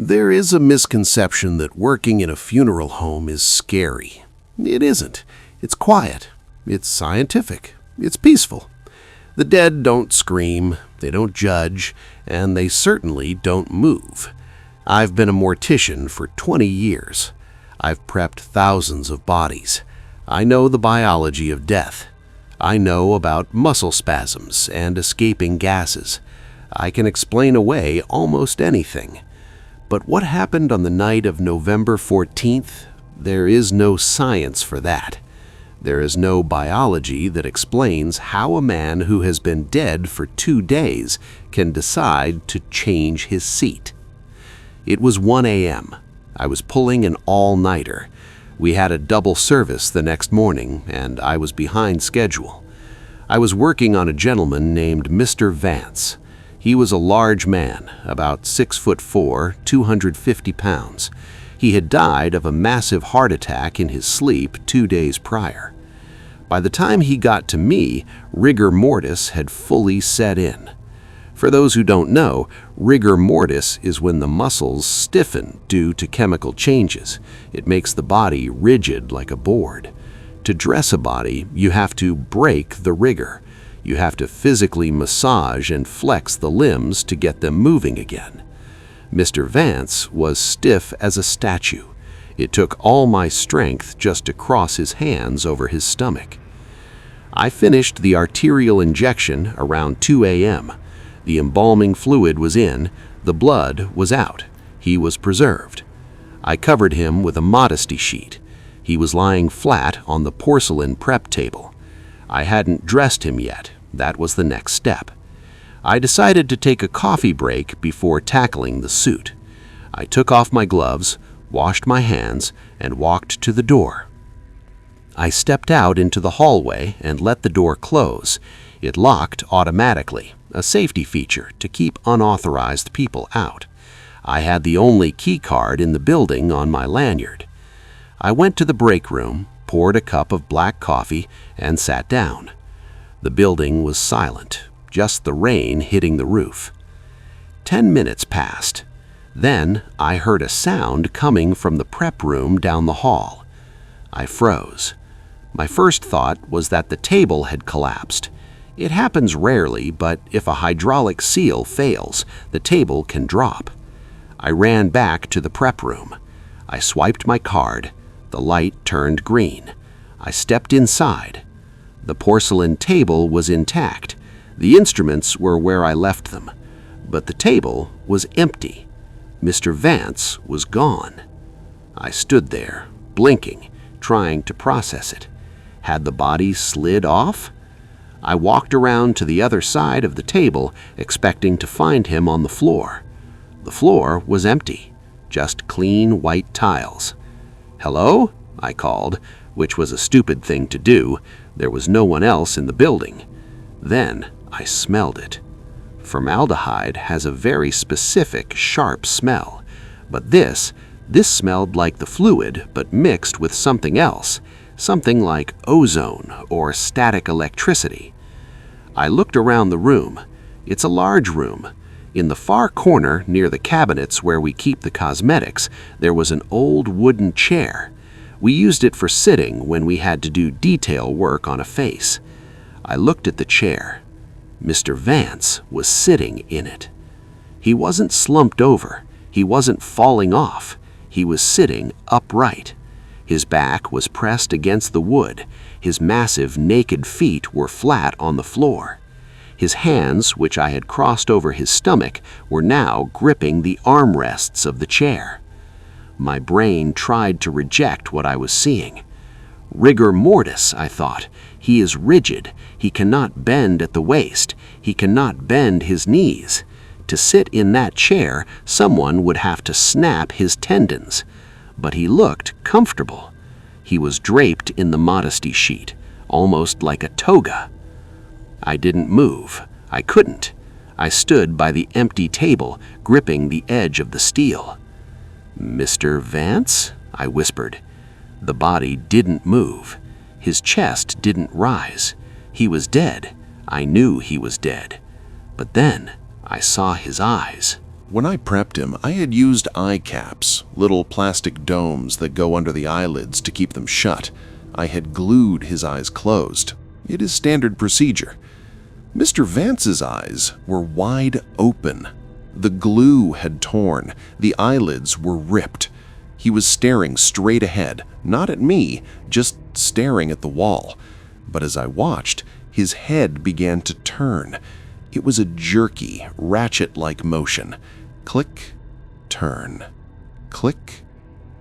There is a misconception that working in a funeral home is scary. It isn't. It's quiet. It's scientific. It's peaceful. The dead don't scream, they don't judge, and they certainly don't move. I've been a mortician for 20 years. I've prepped thousands of bodies. I know the biology of death. I know about muscle spasms and escaping gases. I can explain away almost anything. But what happened on the night of November 14th? There is no science for that. There is no biology that explains how a man who has been dead for 2 days can decide to change his seat. It was 1 a.m. I was pulling an all-nighter. We had a double service the next morning, and I was behind schedule. I was working on a gentleman named Mr. Vance. He was a large man, about 6'4", 250 pounds. He had died of a massive heart attack in his sleep 2 days prior. By the time he got to me, rigor mortis had fully set in. For those who don't know, rigor mortis is when the muscles stiffen due to chemical changes. It makes the body rigid like a board. To dress a body, you have to break the rigor. You have to physically massage and flex the limbs to get them moving again. Mr. Vance was stiff as a statue. It took all my strength just to cross his hands over his stomach. I finished the arterial injection around 2 a.m. The embalming fluid was in, the blood was out. He was preserved. I covered him with a modesty sheet. He was lying flat on the porcelain prep table. I hadn't dressed him yet. That was the next step. I decided to take a coffee break before tackling the suit. I took off my gloves, washed my hands, and walked to the door. I stepped out into the hallway and let the door close. It locked automatically, a safety feature to keep unauthorized people out. I had the only key card in the building on my lanyard. I went to the break room, poured a cup of black coffee, and sat down. The building was silent, just the rain hitting the roof. 10 minutes passed. Then I heard a sound coming from the prep room down the hall. I froze. My first thought was that the table had collapsed. It happens rarely, but if a hydraulic seal fails, the table can drop. I ran back to the prep room. I swiped my card. The light turned green. I stepped inside. The porcelain table was intact. The instruments were where I left them, but the table was empty. Mr. Vance was gone. I stood there, blinking, trying to process it. Had the body slid off? I walked around to the other side of the table, expecting to find him on the floor. The floor was empty, just clean white tiles. "Hello?" I called, which was a stupid thing to do. There was no one else in the building. Then I smelled it. Formaldehyde has a very specific, sharp smell, but this smelled like the fluid, but mixed with something else, something like ozone or static electricity. I looked around the room. It's a large room. In the far corner, near the cabinets where we keep the cosmetics, there was an old wooden chair. We used it for sitting when we had to do detail work on a face. I looked at the chair. Mr. Vance was sitting in it. He wasn't slumped over. He wasn't falling off. He was sitting upright. His back was pressed against the wood. His massive, naked feet were flat on the floor. His hands, which I had crossed over his stomach, were now gripping the armrests of the chair. My brain tried to reject what I was seeing. Rigor mortis, I thought. He is rigid. He cannot bend at the waist. He cannot bend his knees. To sit in that chair, someone would have to snap his tendons. But he looked comfortable. He was draped in the modesty sheet, almost like a toga. I didn't move. I couldn't. I stood by the empty table, gripping the edge of the steel. "Mr. Vance?" I whispered. The body didn't move. His chest didn't rise. He was dead. I knew he was dead. But then I saw his eyes. When I prepped him, I had used eye caps, little plastic domes that go under the eyelids to keep them shut. I had glued his eyes closed. It is standard procedure. Mr. Vance's eyes were wide open. The glue had torn. The eyelids were ripped. He was staring straight ahead, not at me, just staring at the wall. But as I watched, his head began to turn. It was a jerky, ratchet-like motion. Click, turn. Click,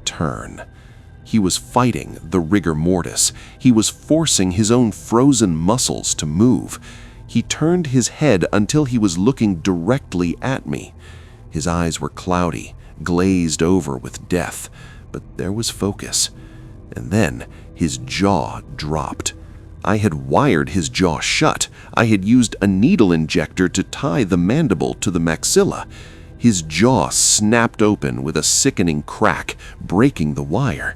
turn. He was fighting the rigor mortis. He was forcing his own frozen muscles to move. He turned his head until he was looking directly at me. His eyes were cloudy, glazed over with death, but there was focus. And then his jaw dropped. I had wired his jaw shut. I had used a needle injector to tie the mandible to the maxilla. His jaw snapped open with a sickening crack, breaking the wire.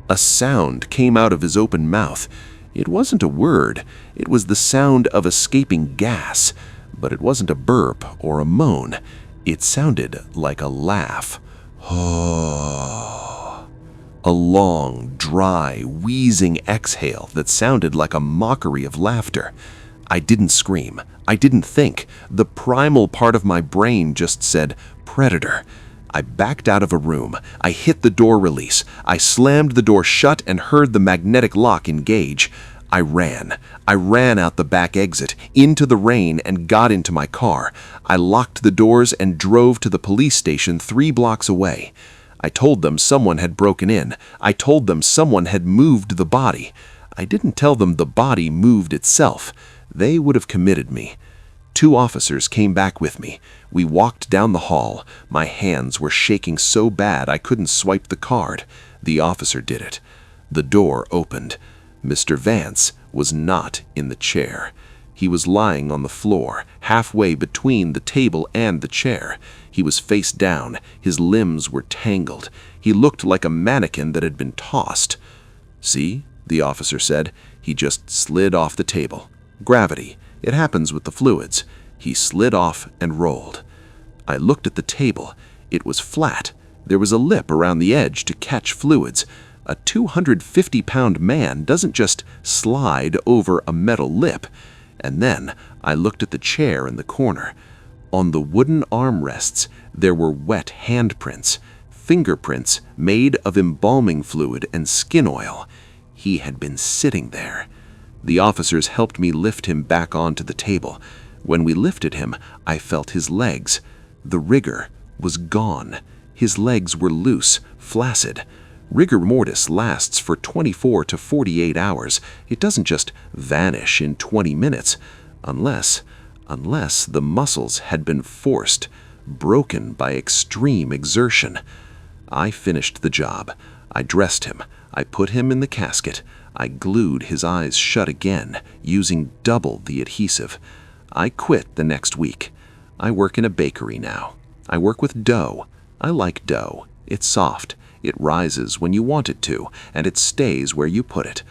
A sound came out of his open mouth. It wasn't a word. It was the sound of escaping gas, but it wasn't a burp or a moan. It sounded like a laugh. Oh. A long, dry, wheezing exhale that sounded like a mockery of laughter. I didn't scream. I didn't think. The primal part of my brain just said, "Predator." I backed out of a room. I hit the door release. I slammed the door shut and heard the magnetic lock engage. I ran. I ran out the back exit, into the rain, and got into my car. I locked the doors and drove to the police station 3 blocks away. I told them someone had broken in. I told them someone had moved the body. I didn't tell them the body moved itself. They would have committed me. 2 officers came back with me. We walked down the hall. My hands were shaking so bad I couldn't swipe the card. The officer did it. The door opened. Mr. Vance was not in the chair. He was lying on the floor, halfway between the table and the chair. He was face down. His limbs were tangled. He looked like a mannequin that had been tossed. "See?" the officer said. "He just slid off the table. Gravity. It happens with the fluids." He slid off and rolled. I looked at the table. It was flat. There was a lip around the edge to catch fluids. A 250-pound man doesn't just slide over a metal lip. And then I looked at the chair in the corner. On the wooden armrests, there were wet handprints, fingerprints made of embalming fluid and skin oil. He had been sitting there. The officers helped me lift him back onto the table. When we lifted him, I felt his legs. The rigor was gone. His legs were loose, flaccid. Rigor mortis lasts for 24 to 48 hours. It doesn't just vanish in 20 minutes, unless the muscles had been forced, broken by extreme exertion. I finished the job. I dressed him. I put him in the casket. I glued his eyes shut again, using double the adhesive. I quit the next week. I work in a bakery now. I work with dough. I like dough. It's soft. It rises when you want it to, and it stays where you put it.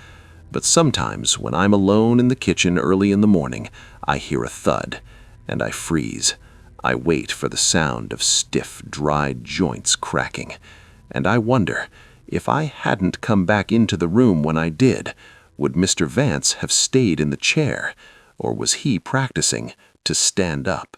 But sometimes, when I'm alone in the kitchen early in the morning, I hear a thud, and I freeze. I wait for the sound of stiff, dried joints cracking, and I wonder, if I hadn't come back into the room when I did, would Mr. Vance have stayed in the chair, or was he practicing to stand up?